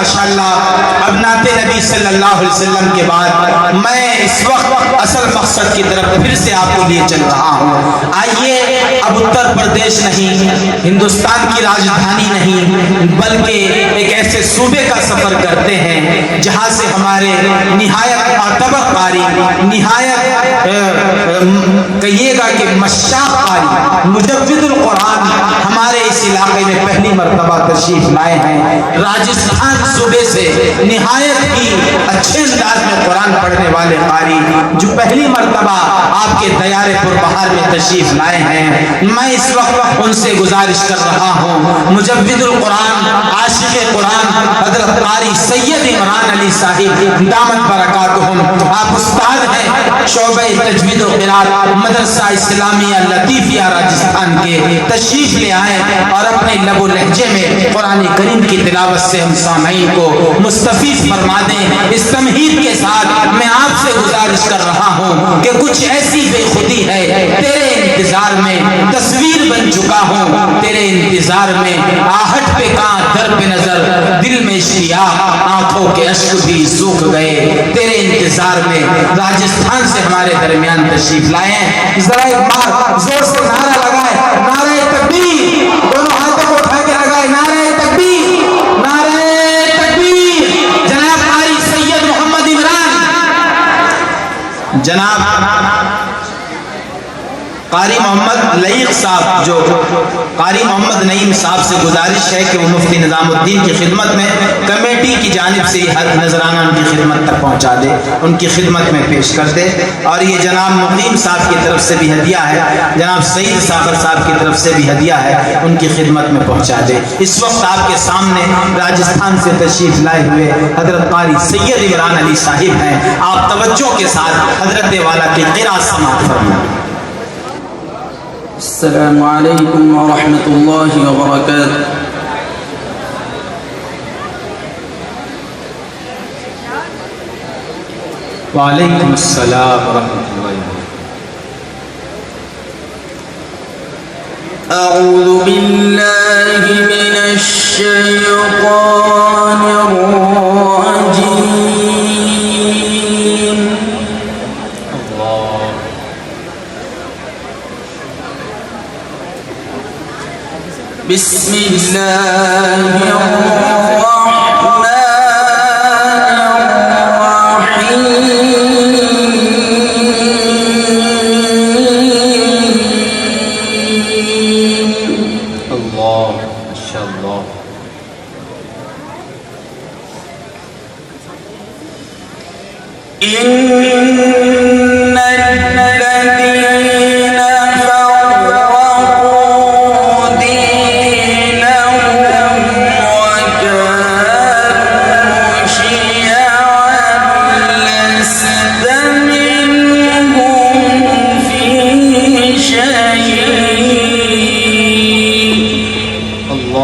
ماشاءاللہ اب نعت نبی صلی اللہ علیہ وسلم کے بعد میں اس وقت اصل مقصد کی طرف پھر سے آپ کو لیے چل رہا ہوں. آئیے اب اتر پردیش نہیں، ہندوستان کی راجدھانی نہیں، بلکہ ایک ایسے صوبے کا سفر کرتے ہیں جہاں سے ہمارے نہایت معتبر قاری، نہایت کہیے گا کہ مشاق قاری، مجود القرآن ہمارے اس علاقے میں پہلی مرتبہ تشریف لائے ہیں. راجستھان صوبے سے نہایت ہی اچھے انداز میں قرآن پڑھنے والے قاری جو پہلی مرتبہ آپ کے دیار پر بہار میں تشریف لائے ہیں. میں اس وقت ان سے گزارش کر رہا ہوں، مجود القرآن، عاشق قرآن حضرت قاری سید عمران علی صاحب دامت برکاتہم، آپ استاد ہیں شعبہ تجوید و قرات مدرسہ اسلامیہ لطیفیہ راجستھان کے، تشریف لے آئے اور اپنے لب و لہجے میں قرآن کریم کی تلاوت سے ہم سامعین کو مستفیض فرما دیں. اس تمہید کے ساتھ میں آپ سے گزارش کر رہا ہوں کہ کچھ ایسی بے خودی ہے، تیرے انتظار میں تصویر بن چکا ہوں، تیرے انتظار میں آہٹ پہ کان در پہ نظر، دل میں اشتیاق، آنکھوں کے اشک بھی سوکھ گئے، تیرے انتظار میں. راجستھان سے ہمارے درمیان تشریف لائے ہیں. ذرا ایک بار زور سے نعرہ لگائے، نعرہ تکبیر، دونوں ہاتھوں کو اٹھا کے لگائے، نعرہ تکبیر، نعرہ تکبیر. جناب قاری سید محمد عمران، جناب قاری محمد لئیق صاحب، جو قاری محمد نعیم صاحب سے گزارش ہے کہ وہ مفتی نظام الدین کی خدمت میں کمیٹی کی جانب سے یہ نذرانہ ان کی خدمت تک پہنچا دے، ان کی خدمت میں پیش کر دے. اور یہ جناب مقیم صاحب کی طرف سے بھی ہدیہ ہے، جناب سعید ساغر صاحب کی طرف سے بھی ہدیہ ہے، ان کی خدمت میں پہنچا دے. اس وقت آپ کے سامنے راجستھان سے تشریف لائے ہوئے حضرت قاری سید عمران علی صاحب ہیں. آپ توجہ کے ساتھ حضرت والا کی قرأت سماعت فرمائیں. السلام علیکم ورحمۃ اللہ وبرکاتہ. وعلیکم السلام ورحمۃ اللہ وبرکاتہ. اعوذ باللہ من الشیطان الرجیم. بسم اللہ الرحمن الرحیم.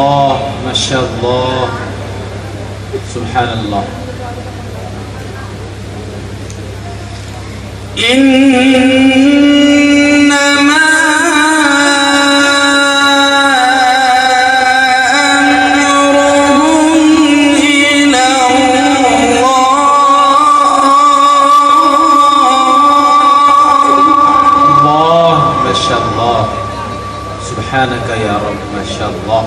اللہ ماشاءاللہ. سبحان اللہ. انما امرهم الى اللہ ماشاءاللہ. سبحانک یا رب ماشاءاللہ.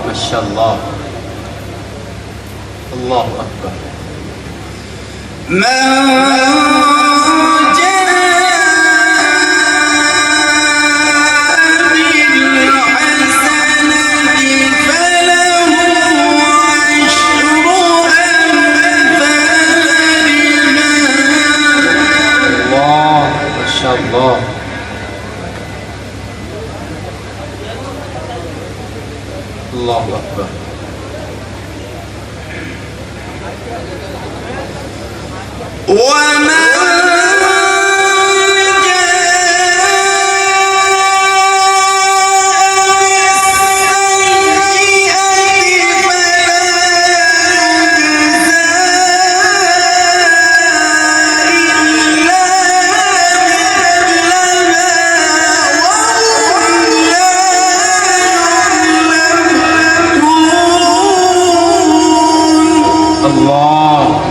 ماشاءاللہ. اللہ اکبر. اللہ اکبر.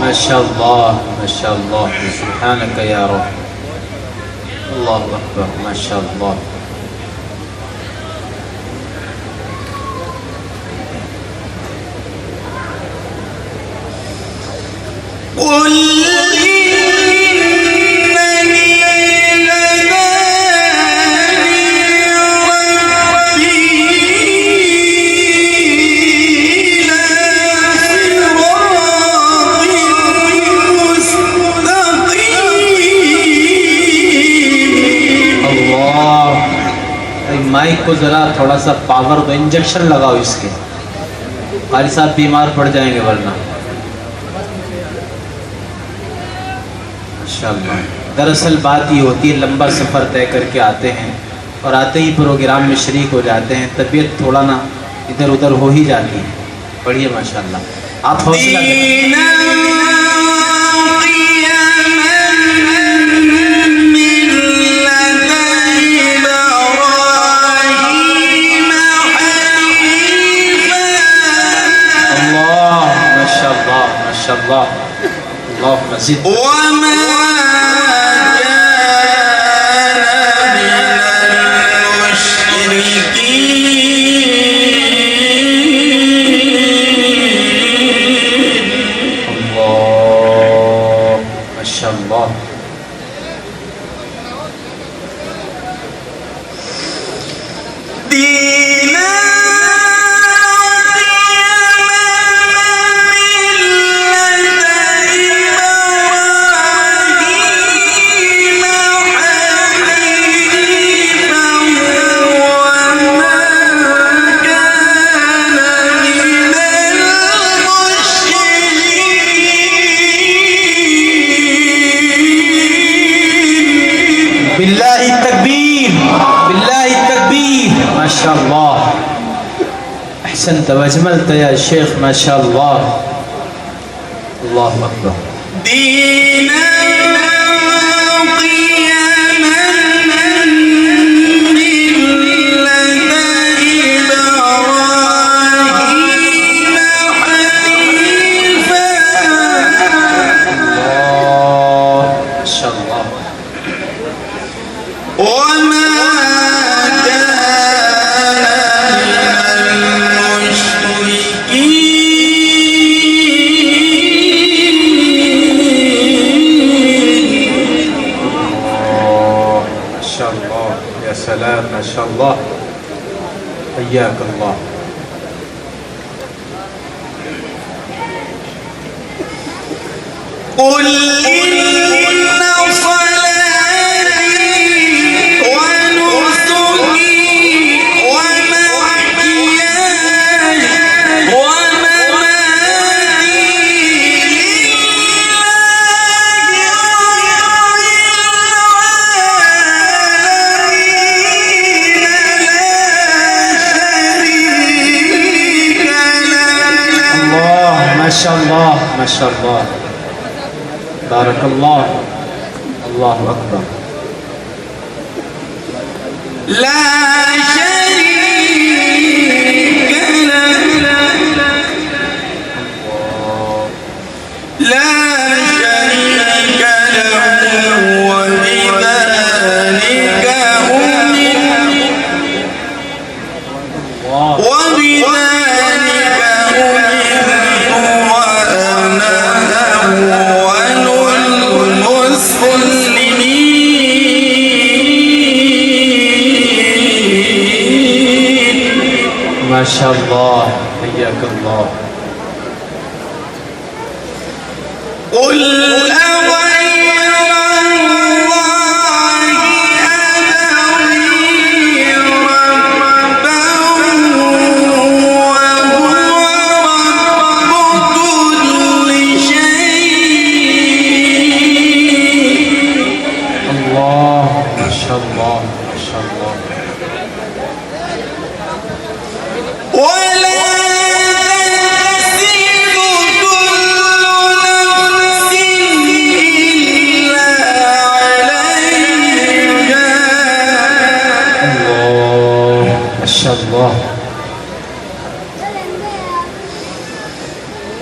माशाअल्लाह माशाअल्लाह सुब्हानक या रब अल्लाहु अकबर माशाअल्लाह। माइक को ज़रा थोड़ा सा पावर दो, इंजेक्शन लगाओ इसके, कारी साहब बीमार पड़ जाएंगे वरना। माशाअल्लाह। दरअसल बात ये होती है, लंबा सफ़र तय करके आते हैं और आते ही प्रोग्राम में शरीक हो जाते हैं, तबीयत थोड़ा ना इधर उधर हो ही जाती है। बढ़िया माशाअल्लाह, आप हौसला करें। माशाअल्लाह अल्लाह मज़ीद माशाअल्लाह। बिल्लाहि तकबीर, बिल्लाहि तकबीर। माशाअल्लाह अहसनत व अजमलत या शेख माशाअल्लाह अल्लाहु अकबर। या सलाम माशाअल्लाह हय्याक अल्लाह। कुल इन्ना सलाती व नुसुकी व महयाय व ममाती माशाअल्लाह माशाअल्लाह बारकल्लाह अल्लाहु अकबर। ला शरीक लह ला शरीक लहु व बिज़ालिका माशाअल्लाह हय्याक अल्लाह। कुल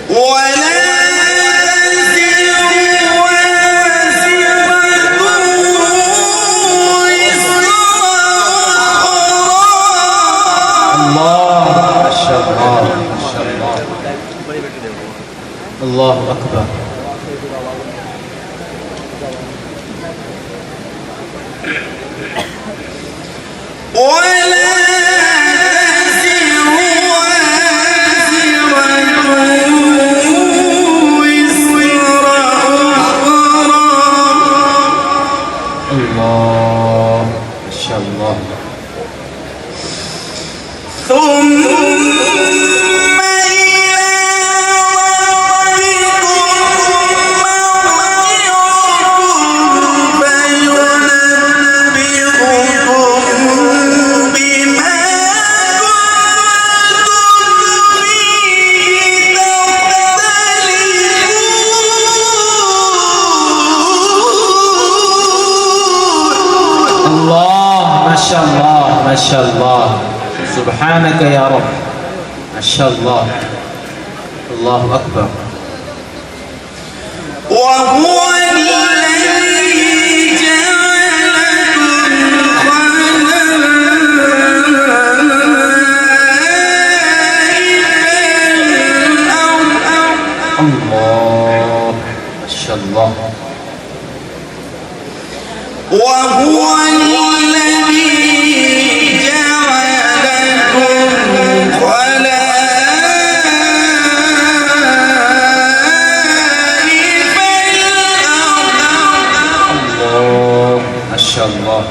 ولا الله أكبر. ولا تزر وازرة وزر أخرى. الله ما شاء الله. ثم ما شاء الله سبحانك يا رب. ما شاء الله. الله أكبر. وهو الذي جعلكم خلائف الله ما شاء الله. وهو الذي جعلكم خلائف الأرض. الله ما شاء الله.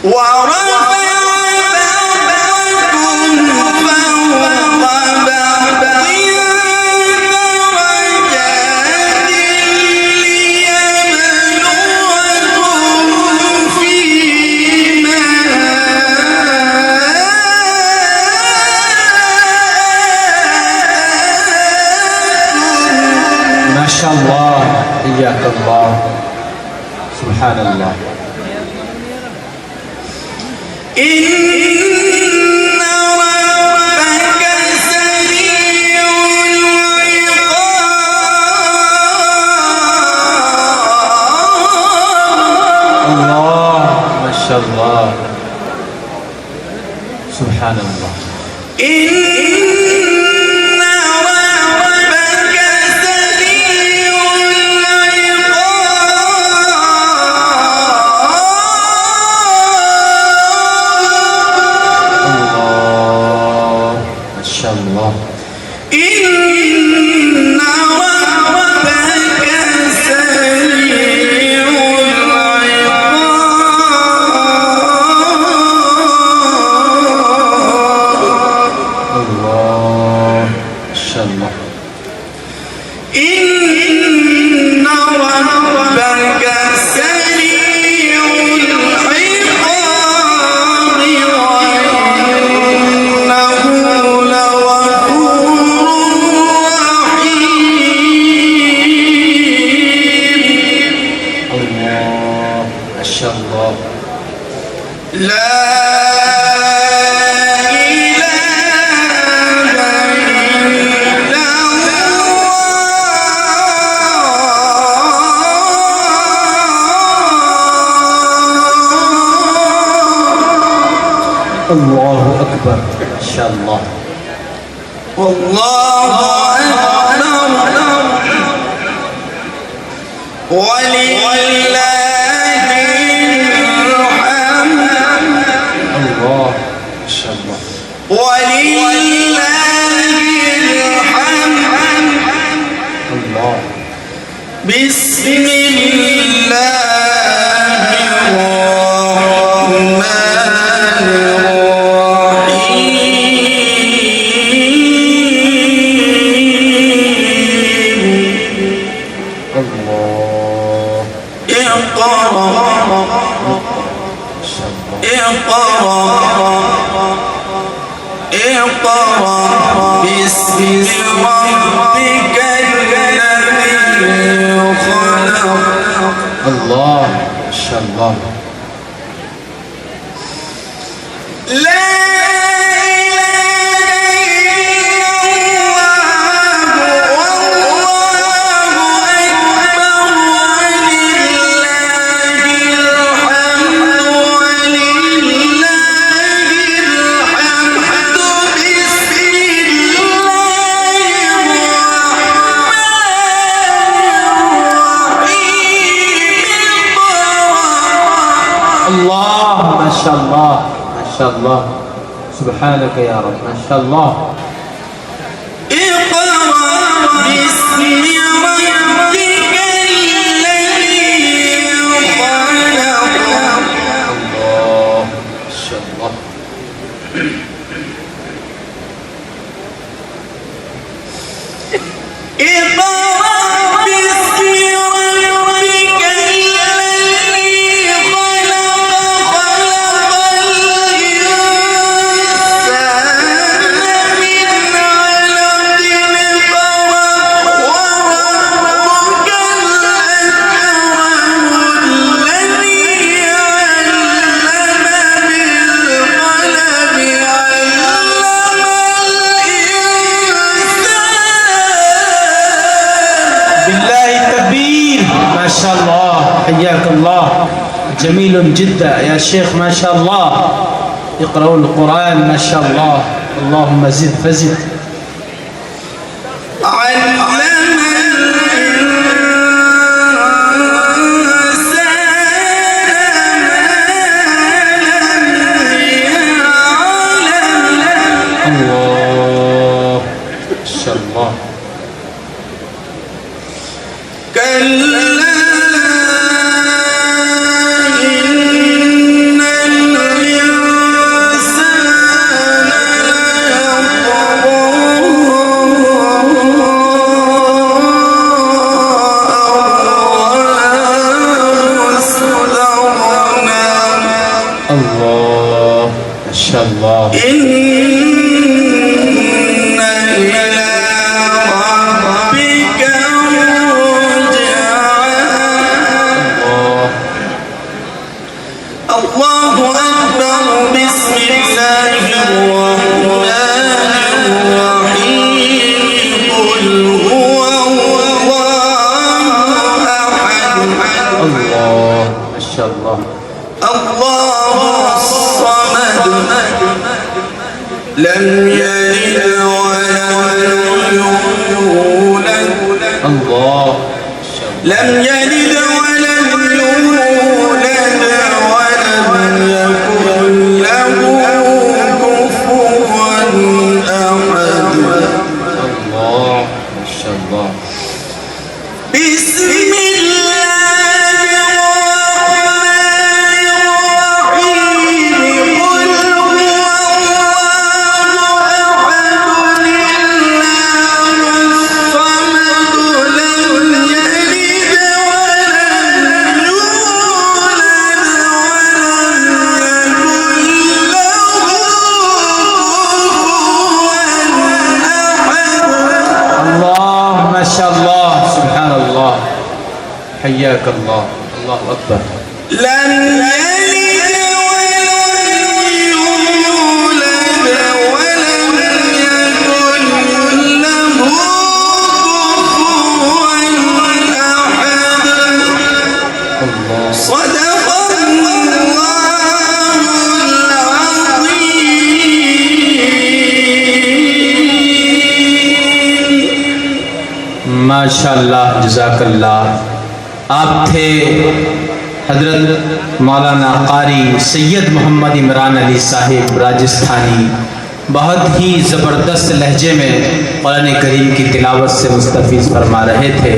ورفع بعضكم فوق بعض درجات ليبلوكم فيما ما شاء الله. إياك الله. سبحان الله. إن ربك سريع العقاب. الله ما شاء الله. سبحان الله. إن ربك سريع العقاب. الله ما شاء الله. إن ربك سريع العقاب. الله ما شاء الله. إن ربك سريع العقاب وإنه لغفور رحيم. الله ما شاء الله. لا الله أكبر. ما شاء الله. والله أكبر ولله الحمد. الله ما شاء الله. ولله الحمد. الله. بسم الله الله. اقرأ باسم ربك الذي خلق. الله ما شاء الله. لا إله अल्लाह माशाअल्लाह माशाअल्लाह सुब्हानक या रब माशाअल्लाह माशाअल्लाह हय्याकल्लाह जमील जिद्दा या शेख माशाअल्लाह इक़राउल कुरान माशाअल्लाह अल्लाहुम्मा ज़िद फज़िद माशाअल्लाह माशाअल्लाह Allahu Akbar Bismillahirrahmanirrahim Qul huwallahu ahad Allah masyaallah Allahus samad lam yalid wa lam yulad Allah lam yalid wa lam yulad wa lam yakul lahu kufuwan ahad Allah masyaallah माशाअल्लाह सुभान अल्लाह हय्याक अल्लाह अल्लाहु Akbar lam yalid wa lam yulad wa lam yakul lahu kufuwan ahad Allah Sadaqallahul azim माशाअल्लाह जज़ाकल्लाह आप थे हजरत मौलाना कारी सैयद मोहम्मद इमरान अली साहिब राजस्थानी बहुत ही ज़बरदस्त लहजे में कुरान करीम की तिलावत से मुस्तफ़ीज़ फरमा रहे थे।